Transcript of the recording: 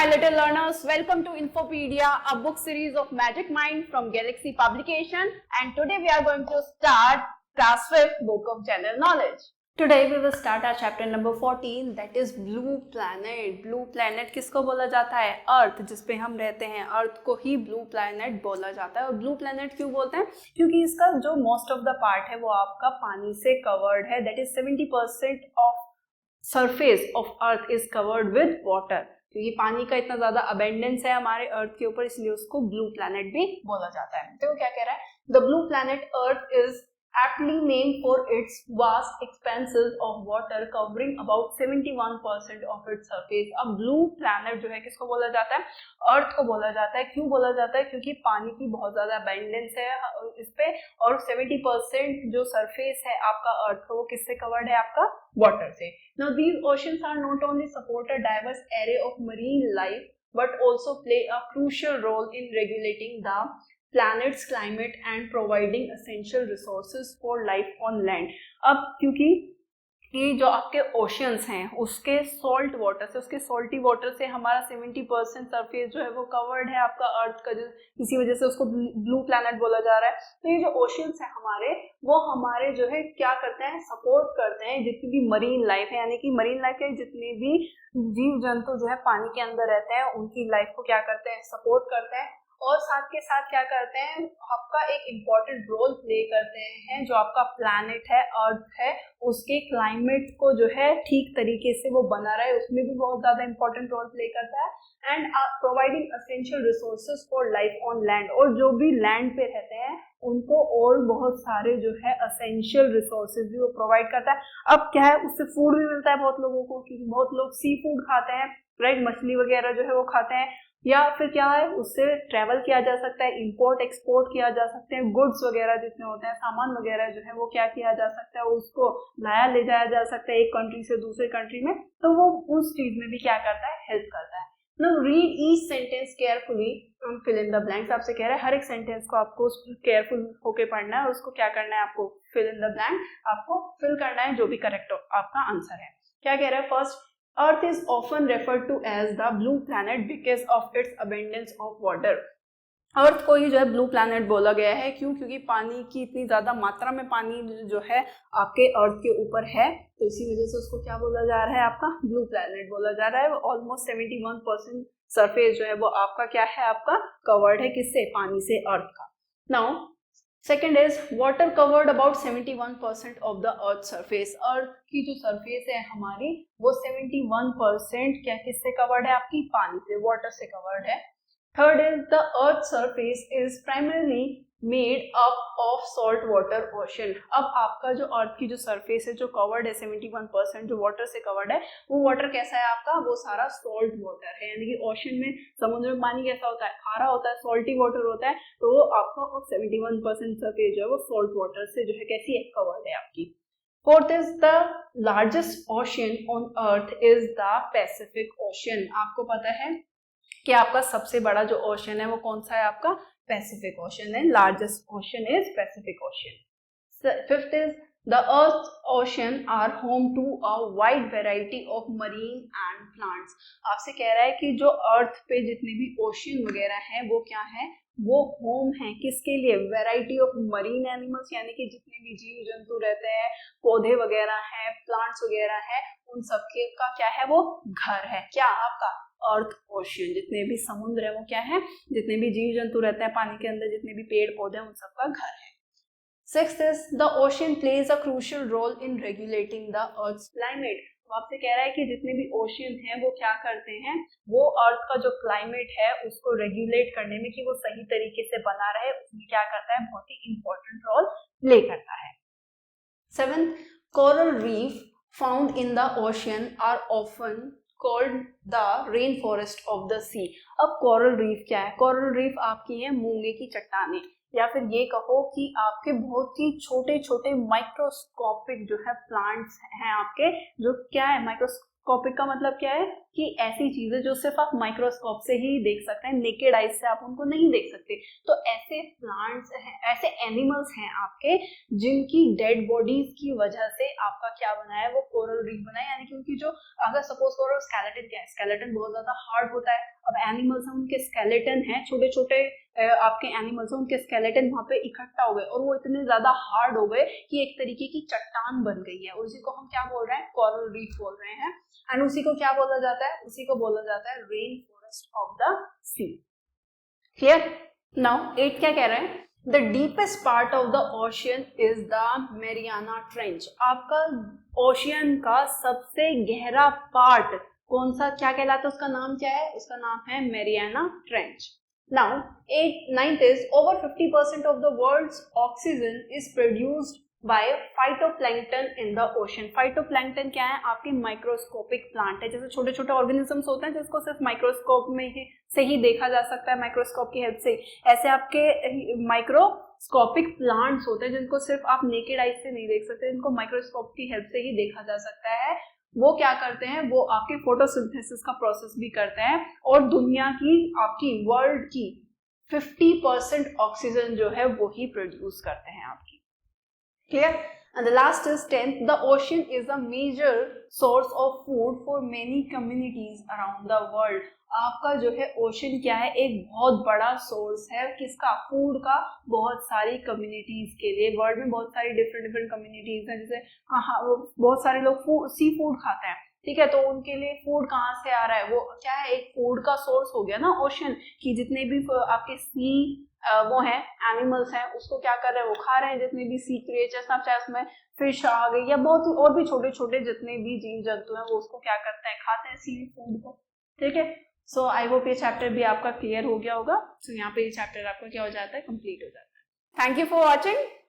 my little learners, welcome to Infopedia, a book series of Magic Mind from Galaxy Publication, and today we are going to start class 5th book of general knowledge. Today we will start our chapter number 14, that is Blue Planet. Blue Planet किसको बोला जाता है? अर्थ, जिस पे हम रहते हैं, अर्थ को ही ब्लू प्लैनेट बोला जाता है। और ब्लू प्लैनेट क्यों बोलते हैं? क्योंकि इसका जो मोस्ट ऑफ द पार्ट है वो आपका पानी से कवर्ड है, that is 70% of surface of earth is covered with water. क्योंकि पानी का इतना ज्यादा अबेंडेंस है हमारे अर्थ के ऊपर, इसलिए उसको ब्लू प्लैनेट भी बोला जाता है। तो क्या कह रहा है? The blue planet earth is aptly named for its vast expanses of water covering about 71% of its surface। अब ब्लू प्लैनेट जो है किसको बोला जाता है? अर्थ को बोला जाता है। क्यों बोला जाता है? क्योंकि पानी की बहुत ज्यादा अबेंडेंस है इस पे, और 70% जो सरफेस है आपका अर्थ का वो किससे कवर्ड है? आपका वाटर से। Now these oceans are not only support a diverse array of marine life but also play a crucial role in regulating the planet's climate and providing essential resources for life on land। अब क्योंकि ये जो आपके oceans हैं उसके salt water से, उसके salty water से हमारा 70% सरफेस जो है वो कवर्ड है आपका अर्थ का, इसी वजह से उसको ब्लू प्लैनेट बोला जा रहा है। तो ये जो ओशियंस है हमारे, वो हमारे जो है क्या करते हैं? सपोर्ट करते हैं जितनी भी मरीन लाइफ है, यानी कि मरीन लाइफ के जितने भी जीव जंतु जो है पानी के अंदर रहते हैं उनकी लाइफ को क्या करते हैं? सपोर्ट करते हैं। और साथ के साथ क्या करते हैं? आपका एक इम्पॉर्टेंट रोल प्ले करते हैं जो आपका प्लैनेट है, अर्थ है, उसके क्लाइमेट को जो है ठीक तरीके से वो बना रहे, उसमें भी बहुत ज्यादा इम्पोर्टेंट रोल प्ले करता है। And providing essential resources for life on land, और जो भी लैंड पे रहते हैं उनको और बहुत सारे जो है एसेंशियल रिसोर्सेज भी वो प्रोवाइड करता है। अब क्या है? उससे फूड भी मिलता है बहुत लोगों को, क्योंकि बहुत लोग सी फूड खाते हैं, राइट? मछली वगैरह जो है वो खाते हैं। या फिर क्या है? उससे ट्रेवल किया जा सकता है, इंपोर्ट एक्सपोर्ट किया जा सकते हैं, गुड्स वगैरह जितने होते हैं, सामान वगैरह जो है वो क्या किया जा सकता है? उसको लाया ले जाया जा सकता है एक कंट्री से दूसरे कंट्री में, तो वो उस चीज में भी क्या करता है? हेल्प करता है। Now read each sentence carefully and fill in the blanks। आपसे कह रहा है हर एक सेंटेंस को आपको केयरफुल होके पढ़ना है और उसको क्या करना है? आपको fill in the blank, आपको fill करना है जो भी करेक्ट आपका आंसर है। क्या कह रहा है? First, Earth is often referred to as the blue planet because of its abundance of water। अर्थ को ही जो है ब्लू प्लैनेट बोला गया है। क्यों? क्योंकि पानी की इतनी ज्यादा मात्रा में पानी जो है आपके अर्थ के ऊपर है, तो इसी वजह से उसको क्या बोला जा रहा है? आपका ब्लू प्लैनेट बोला जा रहा है। ऑलमोस्ट 71% सरफेस जो है वो आपका क्या है? आपका कवर्ड है किससे? पानी से, अर्थ का। Now second is water covered about 71% of the earth surface. Earth की जो सरफेस है हमारी वो 71% क्या किससे कवर्ड है? आपकी पानी से, वाटर से कवर्ड है। Third is the earth surface is primarily made up of salt water ocean. अब आपका जो अर्थ की जो सरफेस है जो कवर्ड है 71% जो वाटर से कवर्ड है, वो वाटर कैसा है आपका? वो सारा सॉल्ट वाटर है, यानी कि ओशन में, समुद्र में पानी कैसा होता है? खारा होता है, सॉल्टी वाटर होता है। तो आपका 71% सरफेस जो है वो सॉल्ट वाटर से जो है कैसी है? कवर्ड है आपकी। Fourth is the largest ocean on earth is the Pacific ocean. आपको पता है कि आपका सबसे बड़ा जो ओशन है वो कौन सा है? आपका पैसिफिक ओशन है। Largest ocean is Pacific Ocean. Fifth is the earth ocean are home to a wide variety of marine and plants. आपसे कह रहा है कि जो अर्थ पे जितने भी ओशन वगैरह हैं वो क्या है? वो होम है किसके लिए? वेराइटी ऑफ मरीन एनिमल्स, यानी कि जितने भी जीव जंतु रहते हैं, पौधे वगैरह हैं, प्लांट्स वगैरह हैं, उन सबके का क्या है? वो घर है। क्या? आपका अर्थ ओशन, जितने भी समुद्र है वो क्या है? जितने भी जीव जंतु रहते हैं पानी के अंदर, जितने भी पेड़ पौधे हैं, उन सबका घर है। Sixth is the ocean plays a crucial role in regulating the earth climate. तो आपसे कह रहा है कि जितने भी ओशन हैं वो क्या करते हैं? वो अर्थ का जो क्लाइमेट है उसको रेगुलेट करने में, कि वो सही तरीके से बना रहे, उसमें क्या करता है? बहुत ही इंपॉर्टेंट रोल प्ले करता है। Seventh, coral reef found in the ocean are often called the rain forest of the sea. अब कोरल रीफ क्या है? कोरल रीफ आपकी है मूंगे की चट्टानें, या फिर ये कहो कि आपके बहुत ही छोटे छोटे माइक्रोस्कोपिक जो है प्लांट्स हैं आपके, जो क्या है? माइक्रोस्कोपिक का मतलब क्या है? कि ऐसी चीजें जो सिर्फ आप माइक्रोस्कोप से ही देख सकते हैं, नेकेड आइज से आप उनको नहीं देख सकते। तो ऐसे प्लांट्स हैं, ऐसे एनिमल्स हैं आपके, जिनकी डेड बॉडीज की वजह से आपका क्या बना है? वो कोरल रीफ बना है। यानी कि उनकी जो, अगर सपोज करो स्केलेटन, क्या है? स्केलेटन बहुत ज्यादा हार्ड होता है, अब एनिमल्स हैं, उनके स्केलेटन है, छोटे छोटे आपके एनिमल्स हैं, उनके स्केलेटन वहां पे इकट्ठा हो गए और वो इतने ज्यादा हार्ड हो गए कि एक तरीके की चट्टान बन गई है। उसी को हम क्या बोल रहे हैं, कोरल रीफ बोल रहे हैं। एंड उसी को क्या बोला जाता है, उसी को बोला जाता है rain forest of the sea. Clear? Now 8 क्या कह रहे हैं, the deepest part of the ocean is the Mariana Trench. आपका ओशियन का सबसे गहरा पार्ट कौन सा, क्या कहलाता है, उसका नाम क्या है, उसका नाम है Mariana trench. Now, 9th is over 50% of the world's oxygen is produced by phytoplankton in the ocean. Phytoplankton क्या है, आपके माइक्रोस्कोपिक प्लांट है, जैसे छोटे छोटे ऑर्गेनिजम्स होते हैं जिसको सिर्फ माइक्रोस्कोप में से ही देखा जा सकता है, माइक्रोस्कोप की हेल्प से। ऐसे आपके माइक्रोस्कोपिक प्लांट्स होते हैं जिनको सिर्फ आप नेकेड आई से नहीं देख सकते, जिनको माइक्रोस्कोप की हेल्प से ही देखा जा सकता है। वो क्या करते हैं, वो आपके फोटोसिंथेसिस का प्रोसेस भी करते हैं और दुनिया की, आपकी वर्ल्ड की 50% ऑक्सीजन जो है वो ही प्रोड्यूस करते हैं आपकी। Clear? And the last is 10th, the ocean is a major source of food for many communities around the world. आपका जो है ओशन क्या है, एक बहुत बड़ा सोर्स है किसका, फूड का, बहुत सारी कम्युनिटीज के लिए। वर्ल्ड में बहुत सारी डिफरेंट कम्युनिटीज हैं, जैसे बहुत सारे लोग सी फूड खाते हैं, ठीक है, तो उनके लिए फूड कहाँ से आ रहा है, वो क्या है, एक फूड का सोर्स हो गया ना ओशन, कि जितने भी आपके सी वो हैं एनिमल्स हैं उसको क्या कर रहे हैं, वो खा रहे हैं, जितने भी सी क्रिएचर्स, चाहे उसमें फिश आ गई या बहुत और भी छोटे छोटे जितने भी जीव जंतु हैं वो उसको क्या करते हैं, खाते हैं सी फूड को। ठीक है, सो आई होप ये चैप्टर भी आपका क्लियर हो गया होगा। सो यहाँ पे ये चैप्टर आपका क्या हो जाता है, कंप्लीट हो जाता है। Thank you for watching.